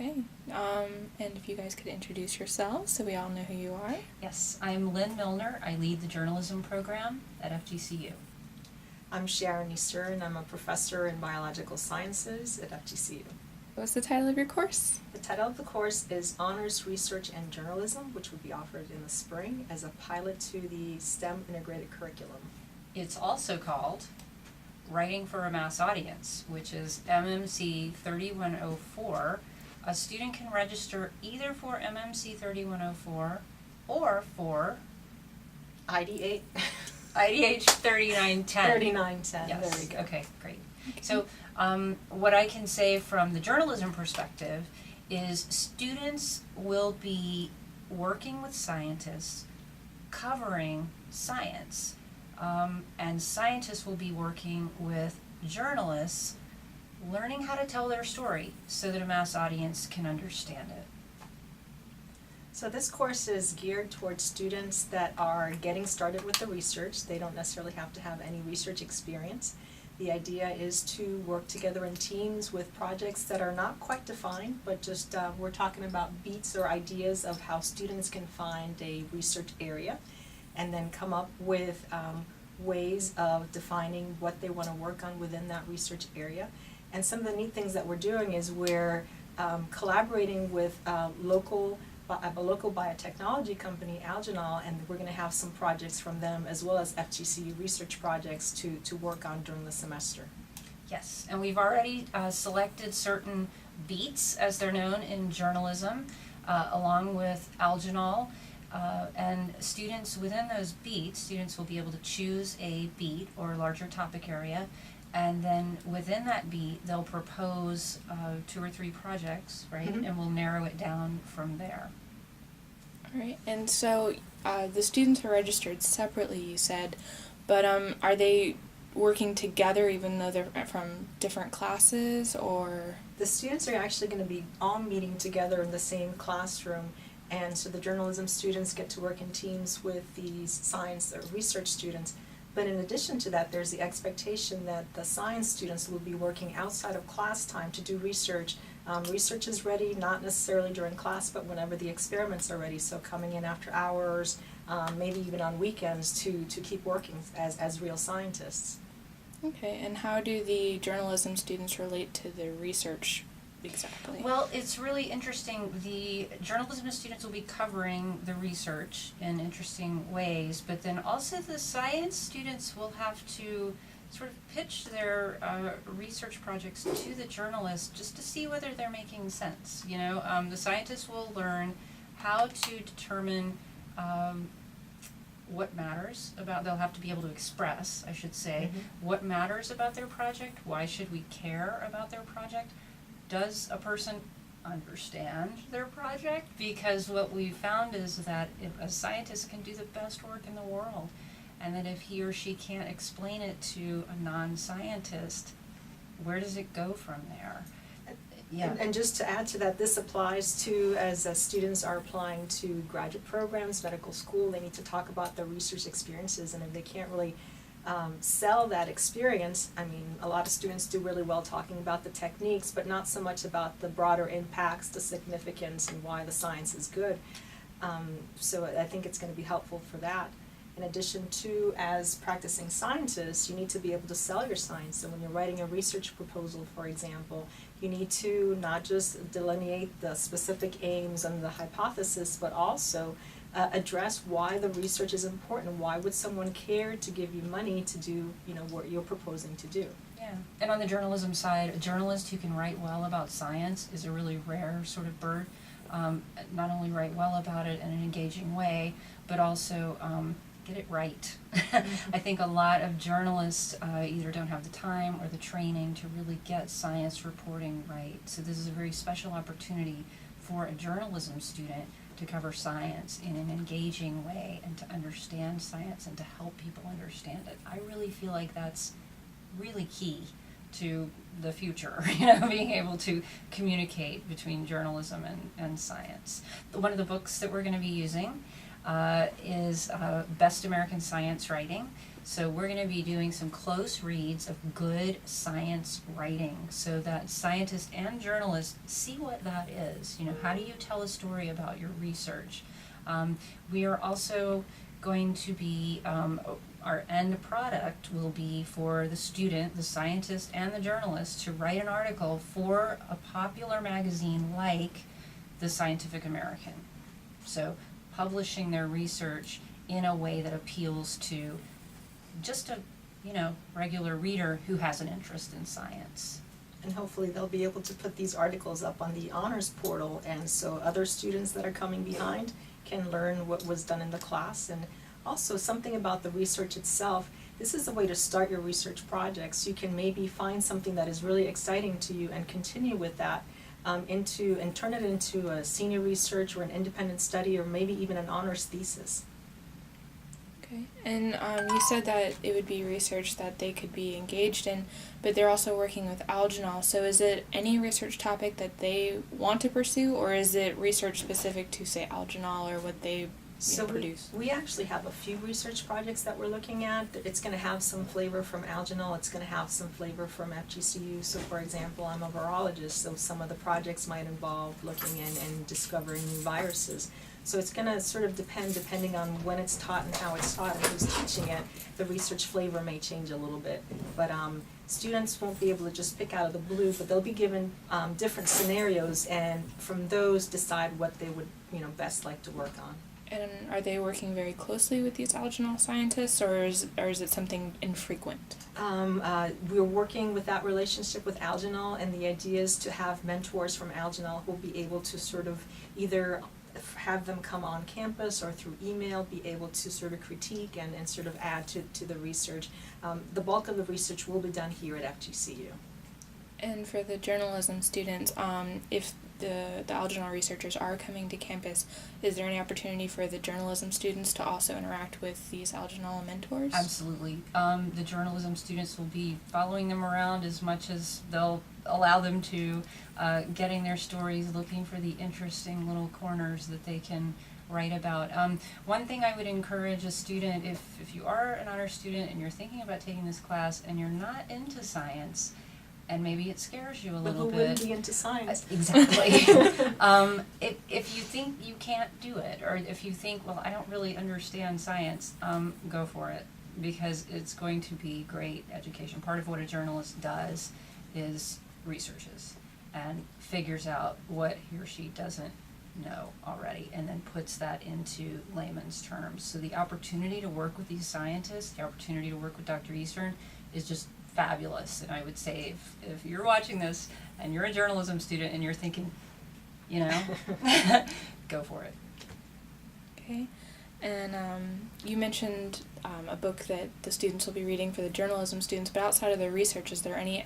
Okay. And if you guys could introduce yourselves so we all know who you are. Yes, I'm Lynn Millner. I lead the journalism program at FGCU. I'm Sharon Isern. I'm a professor in biological sciences at FGCU. What's the title of your course? The title of the course is Honors Research and Journalism, which will be offered in the spring as a pilot to the STEM integrated curriculum. It's also called Writing for a Mass Audience, which is MMC 3104. A student can register either for MMC 3104 or for ID8. IDH 3910. 3910, Yes. there we go. Okay, great. So what I can say from the journalism perspective is students will be working with scientists, covering science, and scientists will be working with journalists, learning how to tell their story so that a mass audience can understand it. So this course is geared towards students that are getting started with the research. They don't necessarily have to have any research experience. The idea is to work together in teams with projects that are not quite defined, but just we're talking about beats or ideas of how students can find a research area and then come up with ways of defining what they want to work on within that research area. And some of the neat things that we're doing is we're collaborating with a local biotechnology company, Alginol, and we're going to have some projects from them as well as FGCU research projects to work on during the semester. Yes, and we've already selected certain beats, as they're known in journalism, along with Alginol, and students within those beats, students will be able to choose a beat or larger topic area, and then within that beat, they'll propose 2 or 3 projects, right? Mm-hmm. And we'll narrow it down from there. All right. And so the students are registered separately, you said, but are they working together even though they're from different classes, or? The students are actually going to be all meeting together in the same classroom, and so the journalism students get to work in teams with these science or research students. But in addition to that, there's the expectation that the science students will be working outside of class time to do research. Research is ready, not necessarily during class, but whenever the experiments are ready. So coming in after hours, maybe even on weekends to keep working as real scientists. Okay, and how do the journalism students relate to the research exactly? Well, it's really interesting. The journalism students will be covering the research in interesting ways, but then also the science students will have to sort of pitch their research projects to the journalists just to see whether they're making sense. You know, the scientists will learn how to determine what matters about, they'll have to be able to express, I should say, what matters about their project, why should we care about their project. Does a person understand their project? Because what we found is that if a scientist can do the best work in the world, and that if he or she can't explain it to a non-scientist, where does it go from there? Yeah. And just to add to that, this applies to as students are applying to graduate programs, medical school, they need to talk about their research experiences, and if they can't really sell that experience, I mean, a lot of students do really well talking about the techniques, but not so much about the broader impacts, the significance, and why the science is good. So I think it's going to be helpful for that. In addition to, as practicing scientists, you need to be able to sell your science. So when you're writing a research proposal, for example, you need to not just delineate the specific aims and the hypothesis, but also address why the research is important. Why would someone care to give you money to do, you know, what you're proposing to do? Yeah, and on the journalism side, a journalist who can write well about science is a really rare sort of bird. Not only write well about it in an engaging way, but also get it right. I think a lot of journalists either don't have the time or the training to really get science reporting right. So this is a very special opportunity for a journalism student to cover science in an engaging way and to understand science and to help people understand it. I really feel like that's really key to the future, you know, being able to communicate between journalism and science. One of the books that we're going to be using is Best American Science Writing. So we're going to be doing some close reads of good science writing so that scientists and journalists see what that is. You know, how do you tell a story about your research? We are also going to be, our end product will be for the student, the scientist, and the journalist to write an article for a popular magazine like the Scientific American. So publishing their research in a way that appeals to just a, you know, regular reader who has an interest in science. And hopefully they'll be able to put these articles up on the honors portal, and so other students that are coming behind can learn what was done in the class. And also something about the research itself, this is a way to start your research projects. You can maybe find something that is really exciting to you and continue with that and turn it into a senior research or an independent study or maybe even an honors thesis. Okay. And you said that it would be research that they could be engaged in, but they're also working with alginol. So is it any research topic that they want to pursue, or is it research specific to, say, alginol or what they produce? We actually have a few research projects that we're looking at. It's going to have some flavor from alginol. It's going to have some flavor from FGCU. So, for example, I'm a virologist, so some of the projects might involve looking in and discovering new viruses. So it's going to sort of depending on when it's taught and how it's taught and who's teaching it, the research flavor may change a little bit. But students won't be able to just pick out of the blue, but they'll be given different scenarios, and from those decide what they would, best like to work on. And are they working very closely with these alginol scientists, or is it something infrequent? We're working with that relationship with alginol, and the idea is to have mentors from alginol who will be able to sort of either have them come on campus or through email be able to sort of critique and sort of add to the research. The bulk of the research will be done here at FGCU. And for the journalism students, if the alginol researchers are coming to campus, is there any opportunity for the journalism students to also interact with these alginol mentors? Absolutely. The journalism students will be following them around as much as they'll allow them to, getting their stories, looking for the interesting little corners that they can write about. One thing I would encourage a student, if you are an honor student and you're thinking about taking this class and you're not into science, and maybe it scares you a little bit. But who wouldn't be into science? Exactly. If you think you can't do it, or if you think, well, I don't really understand science, go for it, because it's going to be great education. Part of what a journalist does is researches and figures out what he or she doesn't know already, and then puts that into layman's terms. So the opportunity to work with these scientists, the opportunity to work with Dr. Isern is just fabulous. And I would say if you're watching this and you're a journalism student and you're thinking, go for it. Okay. And you mentioned a book that the students will be reading for the journalism students, but outside of their research, is there any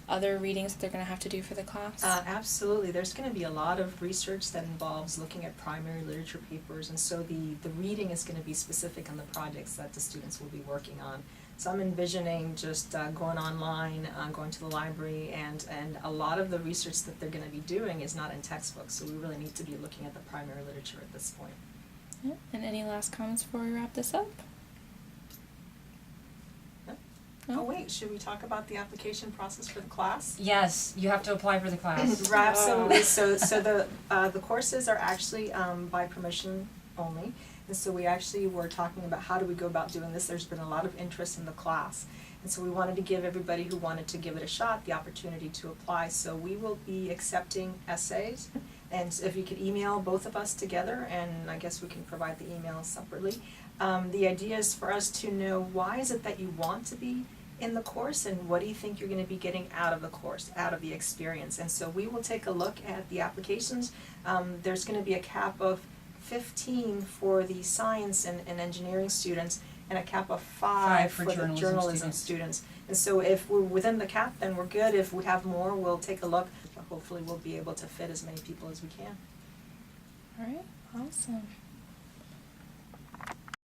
other readings that they're going to have to do for the class? Absolutely. There's going to be a lot of research that involves looking at primary literature papers, and so the reading is going to be specific on the projects that the students will be working on. So I'm envisioning just going online, going to the library, and a lot of the research that they're going to be doing is not in textbooks, so we really need to be looking at the primary literature at this point. Yeah. And any last comments before we wrap this up? Oh wait, should we talk about the application process for the class? Yes, you have to apply for the class. Absolutely. So the courses are actually by permission only. And so we actually were talking about how do we go about doing this. There's been a lot of interest in the class. And so we wanted to give everybody who wanted to give it a shot the opportunity to apply. So we will be accepting essays. And if you could email both of us together, and I guess we can provide the emails separately. The idea is for us to know why is it that you want to be in the course, and what do you think you're going to be getting out of the course, out of the experience. And so we will take a look at the applications. There's going to be a cap of 15 for the science and engineering students, and a cap of 5 for the journalism students. And so if we're within the cap, then we're good. If we have more, we'll take a look. Hopefully we'll be able to fit as many people as we can. All right, awesome.